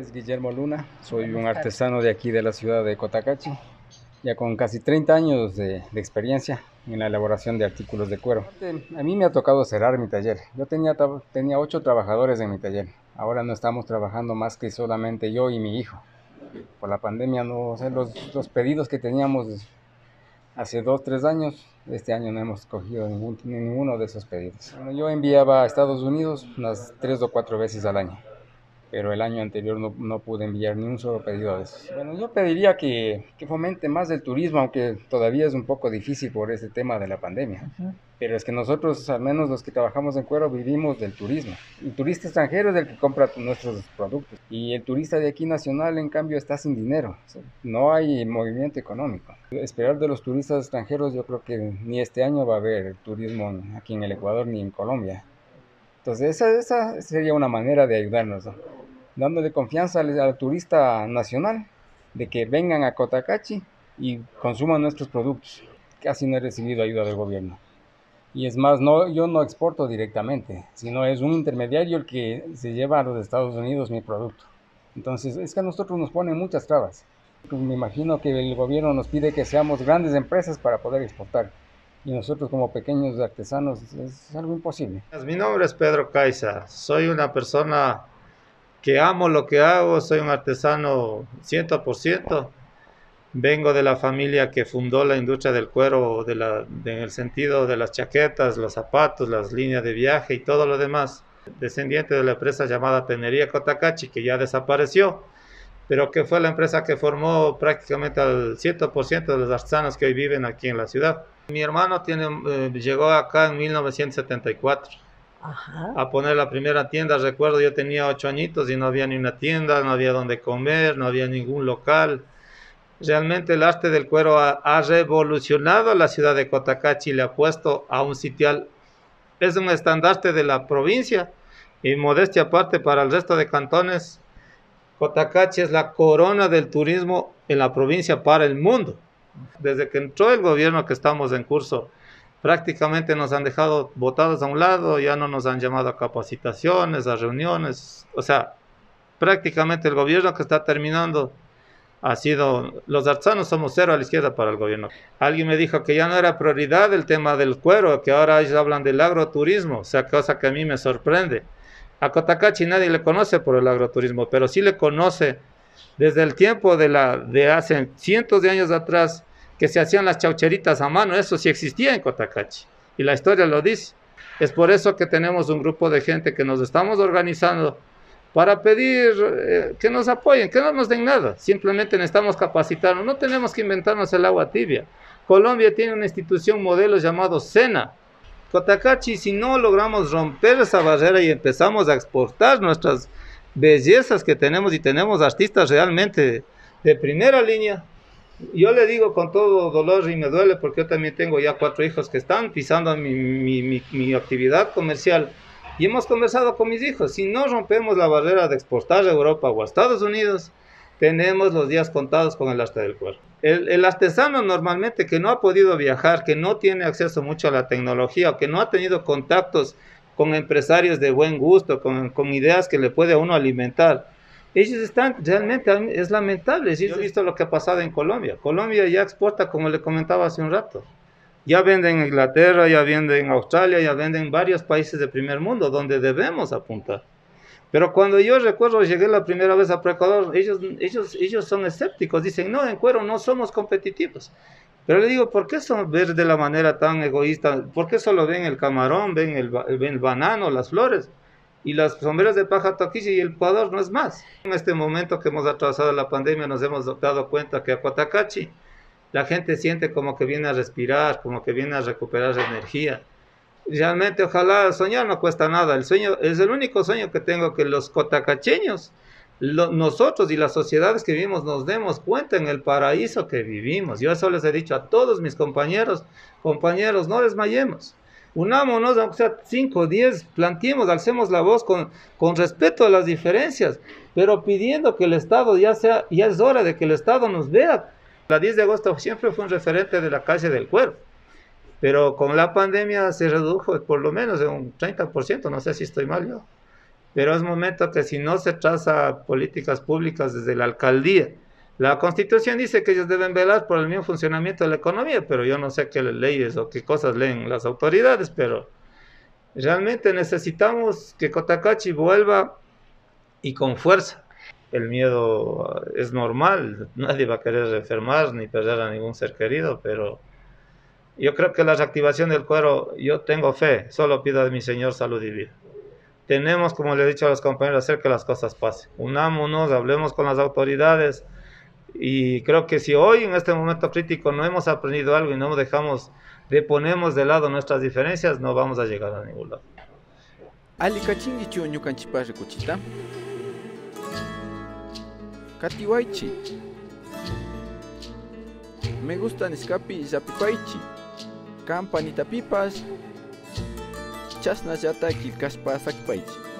es Guillermo Luna, soy un artesano de aquí de la ciudad de Cotacachi, ya con casi 30 años de experiencia en la elaboración de artículos de cuero. A mí me ha tocado cerrar mi taller. Yo tenía 8 trabajadores en mi taller. Ahora no estamos trabajando más que solamente yo y mi hijo. Por la pandemia, no, o sea, los pedidos que teníamos hace 2, 3 años, este año no hemos cogido ninguno de esos pedidos. Bueno, yo enviaba a Estados Unidos unas 3 o 4 veces al año, pero el año anterior no pude enviar ni un solo pedido de esos. Bueno, yo pediría que fomente más el turismo, aunque todavía es un poco difícil por este tema de la pandemia. Pero es que nosotros, al menos los que trabajamos en cuero, vivimos del turismo. El turista extranjero es el que compra nuestros productos. Y el turista de aquí nacional, en cambio, está sin dinero. O sea, no hay movimiento económico. Esperar de los turistas extranjeros, yo creo que ni este año va a haber turismo aquí en el Ecuador ni en Colombia. Entonces, esa sería una manera de ayudarnos, ¿no? Dándole confianza al turista nacional de que vengan a Cotacachi y consuman nuestros productos. Casi no he recibido ayuda del gobierno. Y es más, yo no exporto directamente, sino es un intermediario el que se lleva a los Estados Unidos mi producto. Entonces, es que a nosotros nos ponen muchas trabas. Pues me imagino que el gobierno nos pide que seamos grandes empresas para poder exportar. Y nosotros como pequeños artesanos es algo imposible. Mi nombre es Pedro Caiza, soy una persona que amo lo que hago, soy un artesano 100%. Vengo de la familia que fundó la industria del cuero en el sentido de las chaquetas, los zapatos, las líneas de viaje y todo lo demás. Descendiente de la empresa llamada Tenería Cotacachi, que ya desapareció, pero que fue la empresa que formó prácticamente al 100% de los artesanos que hoy viven aquí en la ciudad. Mi hermano llegó acá en 1974. Ajá. A poner la primera tienda. Recuerdo, yo tenía 8 añitos y no había ni una tienda, no había donde comer, no había ningún local. Realmente el arte del cuero ha revolucionado la ciudad de Cotacachi, le ha puesto a un sitial, es un estandarte de la provincia y modestia aparte para el resto de cantones. Cotacachi es la corona del turismo en la provincia para el mundo. Desde que entró el gobierno que estamos en curso, prácticamente nos han dejado botados a un lado, ya no nos han llamado a capacitaciones, a reuniones, o sea, prácticamente el gobierno que está terminando ha sido, los artesanos somos cero a la izquierda para el gobierno. Alguien me dijo que ya no era prioridad el tema del cuero, que ahora ellos hablan del agroturismo, o sea, cosa que a mí me sorprende. A Cotacachi nadie le conoce por el agroturismo, pero sí le conoce desde el tiempo de hace cientos de años atrás, que se hacían las chaucheritas a mano, eso sí existía en Cotacachi, y la historia lo dice. Es por eso que tenemos un grupo de gente que nos estamos organizando para pedir que nos apoyen, que no nos den nada, simplemente necesitamos capacitarnos, no tenemos que inventarnos el agua tibia. Colombia tiene una institución modelo llamado SENA. Cotacachi, si no logramos romper esa barrera y empezamos a exportar nuestras bellezas que tenemos y tenemos artistas realmente de primera línea, yo le digo con todo dolor y me duele porque yo también tengo ya 4 hijos que están pisando mi actividad comercial. Y hemos conversado con mis hijos, si no rompemos la barrera de exportar a Europa o a Estados Unidos, tenemos los días contados con el arte del cuero. El artesano normalmente que no ha podido viajar, que no tiene acceso mucho a la tecnología, o que no ha tenido contactos con empresarios de buen gusto, con ideas que le puede a uno alimentar, ellos están, realmente es lamentable. Yo he visto lo que ha pasado en Colombia. Colombia ya exporta, como le comentaba hace un rato. Ya venden en Inglaterra, ya venden en Australia, ya venden en varios países de primer mundo, donde debemos apuntar. Pero cuando yo recuerdo, llegué la primera vez a Ecuador, ellos son escépticos, dicen, no, en cuero no somos competitivos. Pero le digo, ¿por qué ver de la manera tan egoísta? ¿Por qué solo ven el camarón, ven el banano, las flores? Y las sombreras de paja toquilla y el Ecuador no es más. En este momento que hemos atravesado la pandemia, nos hemos dado cuenta que a Cotacachi la gente siente como que viene a respirar, como que viene a recuperar energía. Realmente, ojalá, soñar no cuesta nada. El sueño es el único sueño que tengo, que los cotacacheños, nosotros y las sociedades que vivimos nos demos cuenta en el paraíso que vivimos. Yo eso les he dicho a todos mis compañeros, no desmayemos. Unámonos, aunque sea 5, 10, planteemos, alcemos la voz con respeto a las diferencias, pero pidiendo que el Estado ya es hora de que el Estado nos vea. La 10 de agosto siempre fue un referente de la calle del cuero, pero con la pandemia se redujo por lo menos de un 30%, no sé si estoy mal yo. pero es momento que si no se traza políticas públicas desde la alcaldía, la Constitución dice que ellos deben velar por el mismo funcionamiento de la economía, pero yo no sé qué leyes o qué cosas leen las autoridades, pero realmente necesitamos que Cotacachi vuelva y con fuerza. El miedo es normal, nadie va a querer enfermar ni perder a ningún ser querido, pero yo creo que la reactivación del cuero, yo tengo fe, solo pido de mi Señor salud y vida. Tenemos, como le he dicho a los compañeros, hacer que las cosas pasen. Unámonos, hablemos con las autoridades y creo que si hoy en este momento crítico no hemos aprendido algo y no ponemos de lado nuestras diferencias, no vamos a llegar a ningún lado. Alikachingichu ñukanchipaq kuchita katiwaychi me gusta niscapi llapipaychi campanitapipas chasnallata kilkashpa sakipaychi